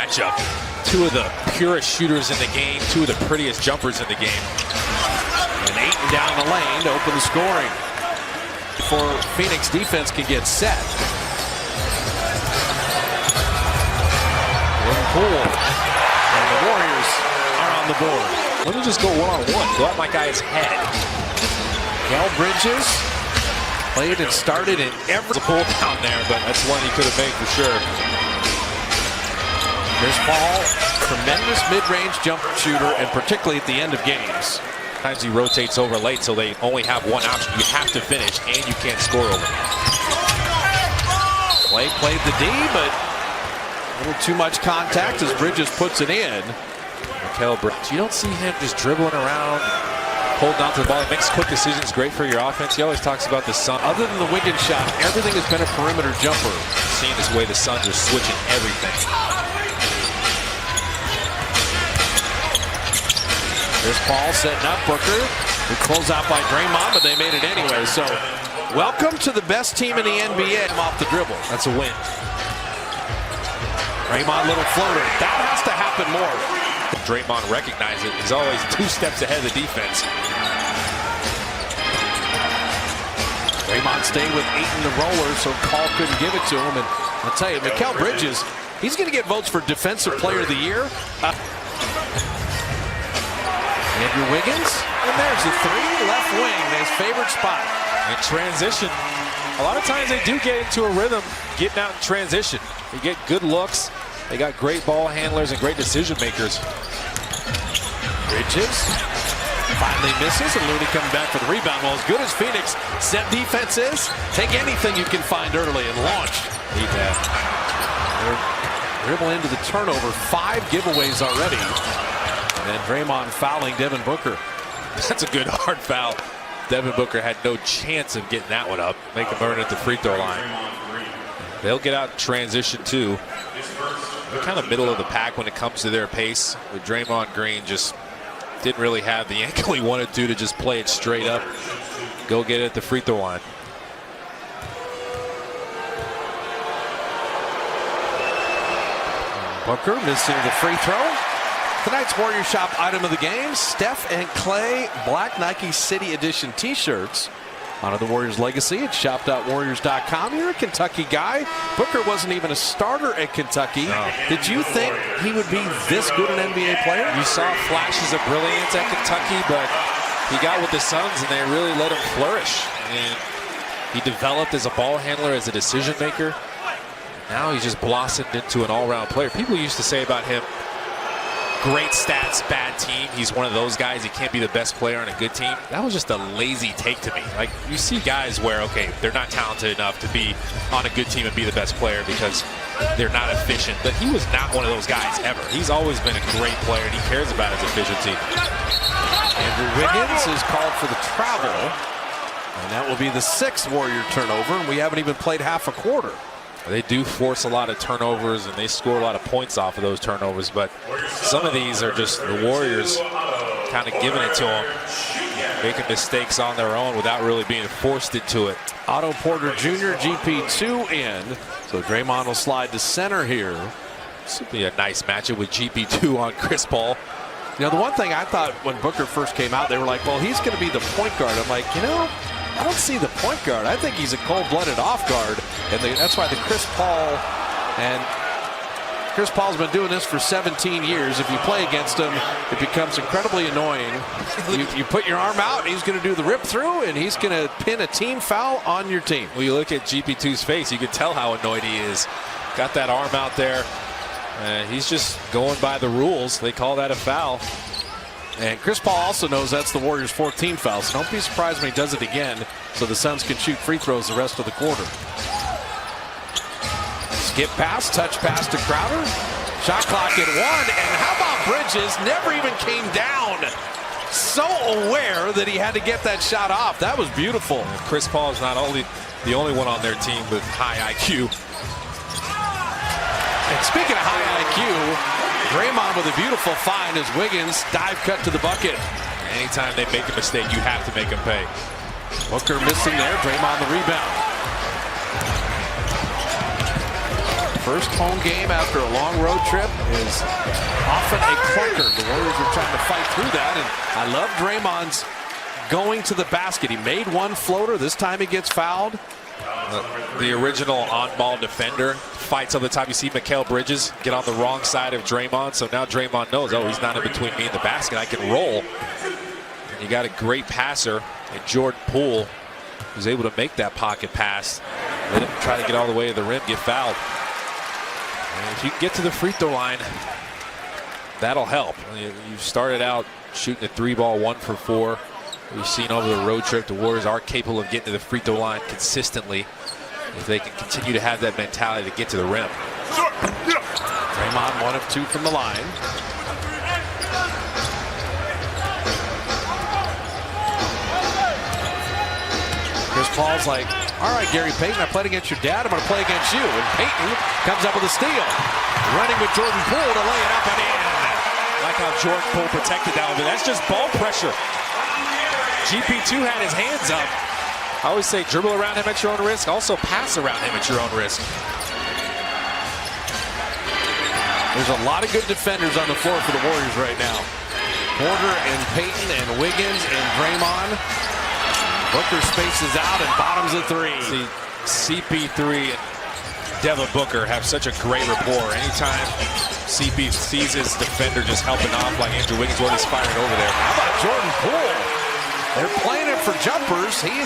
matchup. Two of the purest shooters in the game, two of the prettiest jumpers in the game. And Ayton down the lane to open the scoring before Phoenix defense can get set. Jordan Poole. And the Warriors are on the board. Let me just go one-on-one. Go at my guy's head. Kel Bridges played and started in every pull down there, but that's one he could have made for sure. Chris Paul, tremendous mid-range jump shooter, and particularly at the end of games. Sometimes he rotates over late, so they only have one option. You have to finish, and you can't score over him. Clay played the D, but a little too much contact as Bridges puts it in. Kel Bridges, you don't see him just dribbling around, holding on to the ball. He makes quick decisions, great for your offense. He always talks about the Suns. Other than the Wiggins shot, everything has been a perimeter jumper. Seeing this way the Suns are switching everything. There's Paul setting up Booker. We close out by Draymond, but they made it anyway. So, welcome to the best team in the NBA. Off the dribble. That's a win. Draymond, little floater. That has to happen more. Draymond recognized it. He's always 2 steps ahead of the defense. Draymond stayed with Ayton the roller, so Call couldn't give it to him. And I'll tell you, Kel Bridges, he's going to get votes for Defensive Player of the Year. Andrew Wiggins, and there's the 3, left wing, his favorite spot. In transition, a lot of times they do get into a rhythm getting out in transition. They get good looks. They got great ball handlers and great decision makers. Bridges finally misses, and Looney coming back for the rebound. Well, as good as Phoenix set defense is, take anything you can find early and launch. Need that. Dribble into the turnover, 5 giveaways already. And Draymond fouling Devin Booker. That's a good hard foul. Devin Booker had no chance of getting that one up. Make him earn at the free throw line. They'll get out in transition too. They're kind of middle of the pack when it comes to their pace. But Draymond Green just didn't really have the ankle he wanted to just play it straight up. Go get it at the free throw line. Booker missing the free throw. Tonight's Warrior Shop item of the game, Steph and Clay black Nike City Edition t-shirts. Honor the Warriors legacy at shop.warriors.com. You're a Kentucky guy. Booker wasn't even a starter at Kentucky. No. Did you think he would be this good an NBA player? You saw flashes of brilliance at Kentucky, but he got with the Suns and they really let him flourish. And he developed as a ball handler, as a decision maker. Now he's just blossomed into an all-around player. People used to say about him, great stats, bad team. He's one of those guys. He can't be the best player on a good team. That was just a lazy take to me. Like, you see guys where, okay, they're not talented enough to be on a good team and be the best player because they're not efficient. But he was not one of those guys ever. He's always been a great player, and he cares about his efficiency. Andrew Wiggins is called for the travel. And that will be the 6th Warrior turnover, and we haven't even played half a quarter. They do force a lot of turnovers, and they score a lot of points off of those turnovers, but some of these are just the Warriors kind of giving it to them, making mistakes on their own without really being forced into it. Otto Porter Jr., GP2 in. So Draymond will slide to center here. This would be a nice matchup with GP2 on Chris Paul. You know, the one thing I thought when Booker first came out, they were like, well, he's going to be the point guard. I'm like, you know, I don't see the point guard. I think he's a cold-blooded off guard. And that's why the Chris Paul's been doing this for 17 years. If you play against him, it becomes incredibly annoying. You put your arm out, he's going to do the rip through, and he's going to pin a team foul on your team. Well, you look at GP2's face, you can tell how annoyed he is. Got that arm out there. He's just going by the rules. They call that a foul. And Chris Paul also knows that's the Warriors' 4th team foul, so don't be surprised when he does it again, so the Suns can shoot free throws the rest of the quarter. Skip pass, touch pass to Crowder. Shot clock at 1, and how about Bridges? Never even came down. So aware that he had to get that shot off. That was beautiful. And Chris Paul is not only the only one on their team with high IQ. And speaking of high IQ, Draymond with a beautiful find as Wiggins dive cut to the bucket. Anytime they make a mistake, you have to make them pay. Booker missing there. Draymond the rebound. first home game after a long road trip is often a clunker. The Warriors are trying to fight through that, and I love Draymond's going to the basket. He made one floater. This time he gets fouled. The original on-ball defender fights all the time. You see Mikal Bridges get on the wrong side of Draymond, so now Draymond knows, oh, he's not in between me and the basket. I can roll. And you got a great passer in Jordan Poole, who's able to make that pocket pass. Let him try to get all the way to the rim, get fouled. And if you can get to the free throw line, that'll help. You started out shooting a 3-ball, 1 for 4. We've seen over the road trip the Warriors are capable of getting to the free throw line consistently if they can continue to have that mentality to get to the rim. Draymond 1 of 2 from the line. Chris Paul's like, all right, Gary Payton, I played against your dad. I'm going to play against you. And Payton comes up with a steal. Running with Jordan Poole to lay it up and in. Like how Jordan Poole protected that one, but that's just ball pressure. GP2 had his hands up. I always say dribble around him at your own risk. Also pass around him at your own risk. There's a lot of good defenders on the floor for the Warriors right now. Porter and Payton and Wiggins and Draymond. Booker spaces out and bottoms the 3. See, CP3 and Devin Booker have such a great rapport. Anytime CP sees his defender just helping off like Andrew Wiggins, he's firing over there. How about Jordan Poole? They're playing it for jumpers. He